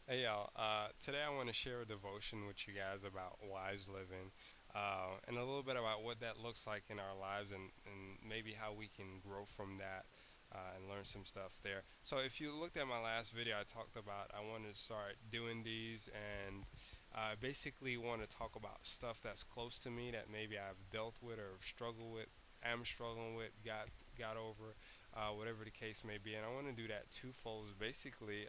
Hey y'all, today I want to share a devotion with you guys about wise living and a little bit about what that looks like in our lives and maybe how we can grow from that and learn some stuff there. So, if you looked at my last video, I talked about I wanted to start doing these and basically want to talk about stuff that's close to me that maybe I've dealt with or struggled with, am struggling with, got over, whatever the case may be. And I want to do that twofold, basically.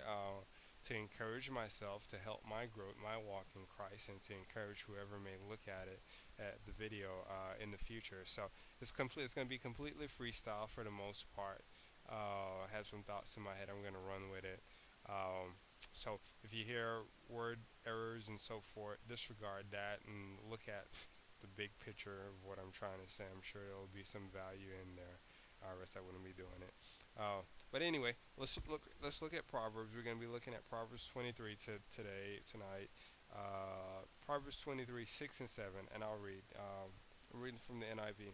To encourage myself to help my growth, my walk in Christ, and to encourage whoever may look at it at the video in the future. So it's complete. It's going to be completely freestyle for the most part. I have some thoughts in my head. I'm going to run with it. Um, so if you hear word errors and so forth, disregard that and look at the big picture of what I'm trying to say. I'm sure there will be some value in there. Or else I wouldn't be doing it. But anyway, let's look at Proverbs. We're going to be looking at Proverbs 23 tonight. Proverbs 23 6 and 7, and I'll read. I'm reading from the NIV.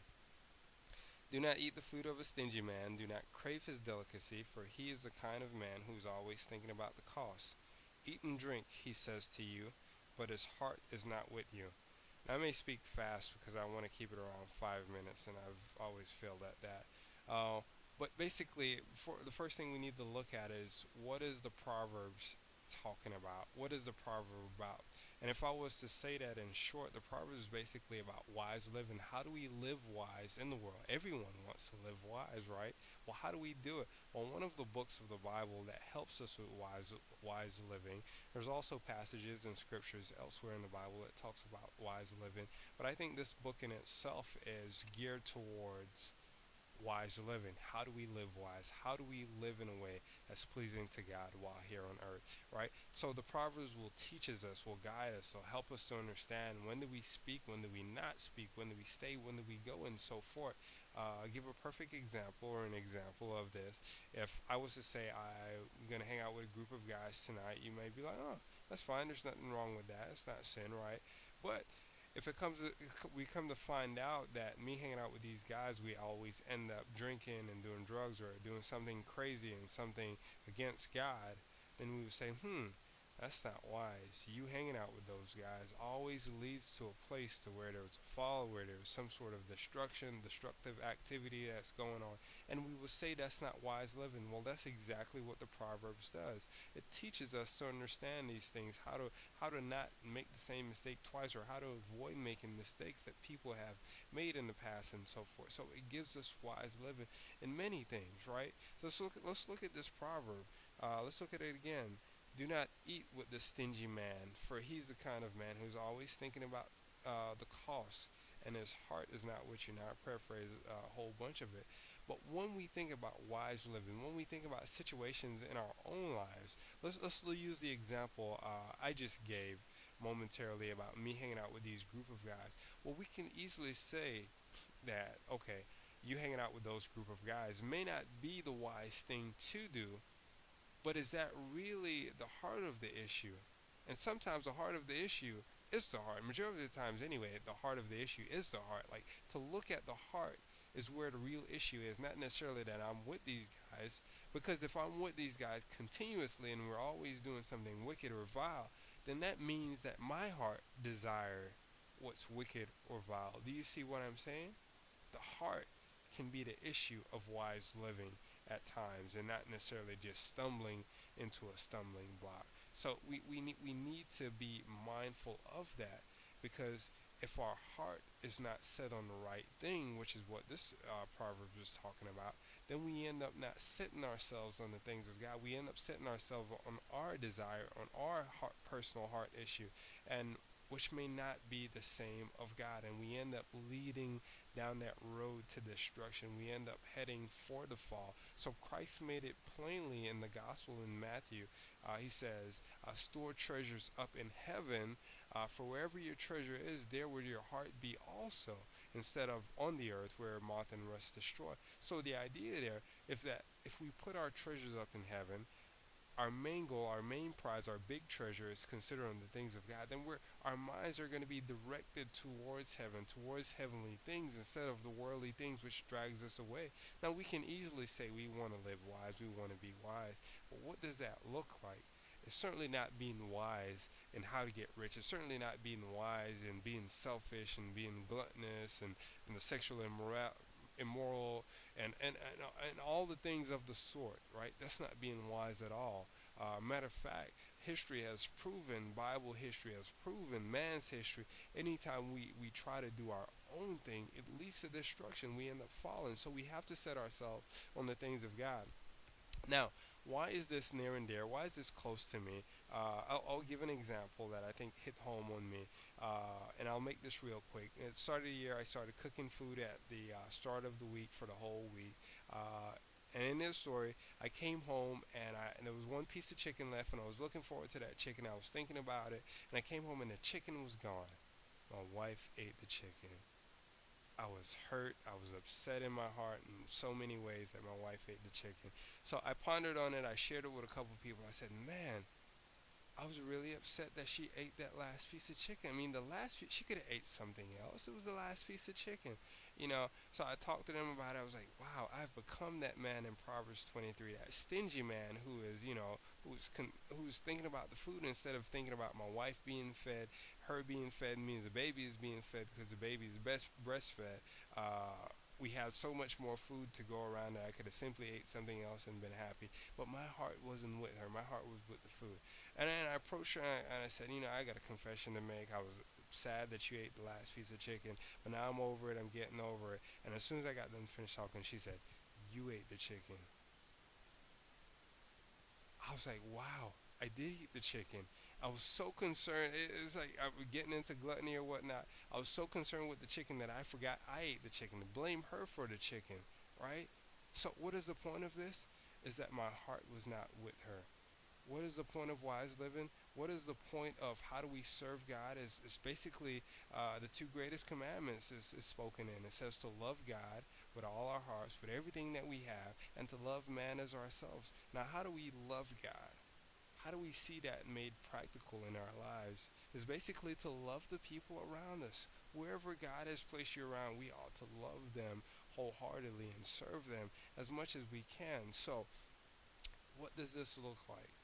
Do not eat the food of a stingy man. Do not crave his delicacy, for he is the kind of man who's always thinking about the cost. Eat and drink, he says to you, but his heart is not with you. Now, I may speak fast because I want to keep it around 5 minutes, and I've always failed at that. Uh, but basically, for the first thing we need to look at is what is the Proverbs talking about? What is the proverb about? And if I was to say that in short, the proverb is basically about wise living. How do we live wise in the world? Everyone wants to live wise, right? Well, how do we do it? Well, one of the books of the Bible that helps us with wise living. There's also passages and scriptures elsewhere in the Bible that talks about wise living, but I think this book in itself is geared towards wise living. How do we live wise? How do we live in a way that's pleasing to God while here on earth, right? So the Proverbs will teach us, will guide us, will help us to understand when do we speak, when do we not speak, when do we stay, when do we go, and so forth. I'll give a perfect example or an example of this. If I was to say I'm going to hang out with a group of guys tonight, you may be like, oh, that's fine. There's nothing wrong with that. It's not sin, right? But if it comes to, we come to find out that me hanging out with these guys, we always end up drinking and doing drugs or doing something crazy and something against God, then we would say, that's not wise. You hanging out with those guys always leads to a place to where there's a fall, where there's some sort of destructive activity that's going on. And we would say that's not wise living. Well, that's exactly what the Proverbs does. It teaches us to understand these things, how to not make the same mistake twice, or how to avoid making mistakes that people have made in the past and so forth. So it gives us wise living in many things, right? So let's look at this proverb. Let's look at it again. Do not eat with the stingy man, for he's the kind of man who's always thinking about the cost, and his heart is not with you. Now, I paraphrase a whole bunch of it. But when we think about wise living, when we think about situations in our own lives, let's use the example I just gave momentarily about me hanging out with these group of guys. Well, we can easily say that, okay, you hanging out with those group of guys may not be the wise thing to do, but is that really the heart of the issue? And sometimes the heart of the issue is the heart. Majority of the times, anyway, the heart of the issue is the heart. Like, to look at the heart is where the real issue is, not necessarily that I'm with these guys. Because if I'm with these guys continuously and we're always doing something wicked or vile, then that means that my heart desire what's wicked or vile. Do you see what I'm saying? The heart can be the issue of wise living at times, and not necessarily just stumbling into a stumbling block. So we need to be mindful of that, because if our heart is not set on the right thing, which is what this proverb is talking about, then we end up not setting ourselves on the things of God. We end up setting ourselves on our desire, on our personal heart issue, and which may not be the same of God, and we end up leading down that road to destruction. We end up heading for the fall. So Christ made it plainly in the gospel in Matthew. He says, store treasures up in heaven, for wherever your treasure is, there will your heart be also, instead of on the earth where moth and rust destroy. So the idea there, if we put our treasures up in heaven, our main goal, our main prize, our big treasure is considering the things of God, then our minds are going to be directed towards heaven, towards heavenly things, instead of the worldly things which drags us away. Now, we can easily say we want to live wise, we want to be wise, but what does that look like? It's certainly not being wise in how to get rich. It's certainly not being wise in being selfish and being gluttonous and the sexual immoral and all the things of the sort, right? That's not being wise at all. Matter of fact, history has proven, Bible history has proven, man's history, anytime we try to do our own thing, it leads to destruction. We end up falling. So we have to set ourselves on the things of God. Now, why is this near and dear? Why is this close to me? I'll give an example that I think hit home on me, and I'll make this real quick. At the start of the year, I started cooking food at the start of the week for the whole week. And in this story, I came home and there was one piece of chicken left, and I was looking forward to that chicken. I was thinking about it, and I came home and the chicken was gone. My wife ate the chicken. I was hurt. I was upset in my heart in so many ways that my wife ate the chicken. So I pondered on it. I shared it with a couple people. I said, "Man, I was really upset that she ate that last piece of chicken. I mean, she could have ate something else. It was the last piece of chicken, you know." So I talked to them about it. I was like, "Wow, I've become that man in Proverbs 23, that stingy man who is, who's thinking about the food instead of thinking about my wife being fed. Her being fed means the baby is being fed because the baby is best breastfed. We have so much more food to go around that I could have simply ate something else and been happy. But my heart wasn't with her. My heart was with the food." And then I approached her and I said, "I got a confession to make. I was sad that you ate the last piece of chicken, but now I'm over it. I'm getting over it." And as soon as I got done finished talking, she said, "You ate the chicken." I was like, wow, I did eat the chicken. I was so concerned. It's like I was getting into gluttony or whatnot. I was so concerned with the chicken that I forgot I ate the chicken. To blame her for the chicken, right? So what is the point of this? Is that my heart was not with her. What is the point of wise living? What is the point of how do we serve God? Is basically the two greatest commandments is spoken in. It says to love God with all our hearts, with everything that we have, and to love man as ourselves. Now, how do we love God? How do we see that made practical in our lives? Is basically to love the people around us. Wherever God has placed you around, we ought to love them wholeheartedly and serve them as much as we can. So, what does this look like?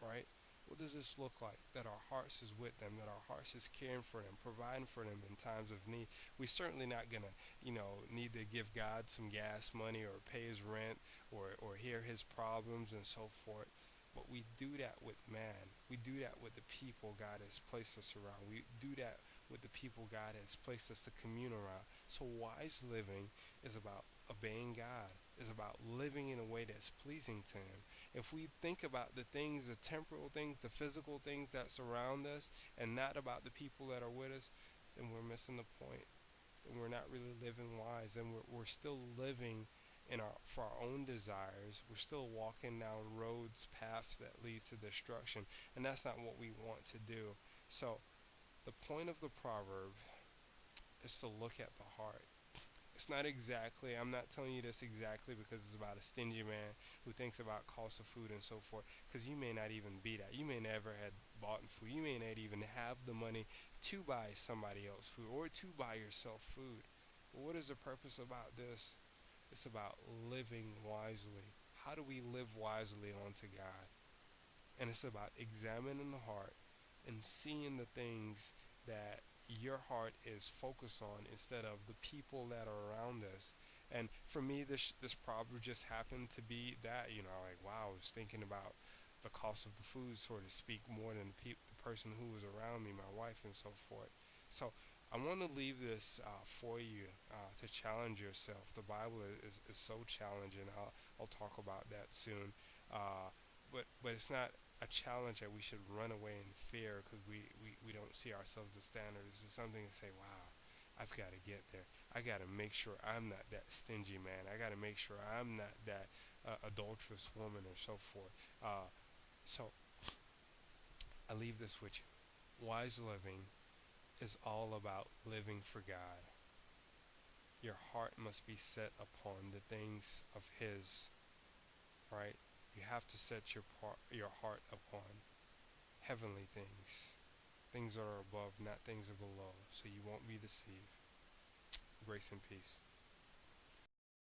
Right? What does this look like? That our hearts is with them, that our hearts is caring for them, providing for them in times of need. We're certainly not gonna, need to give God some gas money or pay his rent or hear his problems and so forth. But we do that with man. We do that with the people God has placed us around. We do that with the people God has placed us to commune around. So wise living is about obeying God, is about living in a way that's pleasing to him. If we think about the things, the temporal things, the physical things that surround us, and not about the people that are with us, then we're missing the point. Then we're not really living wise. Then we're still living for our own desires. We're still walking down roads, paths that lead to destruction, and that's not what we want to do. So the point of the proverb is to look at the heart. It's not exactly, I'm not telling you this exactly because it's about a stingy man who thinks about cost of food and so forth, because you may not even be that. You may never have bought food. You may not even have the money to buy somebody else food or to buy yourself food. But what is the purpose about this? It's about living wisely. How do we live wisely unto God? And it's about examining the heart and seeing the things that your heart is focused on instead of the people that are around us. And for me, this proverb just happened to be that, like, wow, I was thinking about the cost of the food, so to speak, more than the person who was around me, my wife, and so forth. So I want to leave this for you to challenge yourself. The Bible is so challenging. I'll talk about that soon. But it's not a challenge that we should run away in fear because we don't see ourselves as standards. It's something to say, wow, I've got to get there. I got to make sure I'm not that stingy man. I got to make sure I'm not that adulterous woman or so forth. So I leave this with you. Wise living is all about living for God. Your heart must be set upon the things of his, right? You have to set your heart upon heavenly things, things that are above, not things that are below, so you won't be deceived. Grace and peace.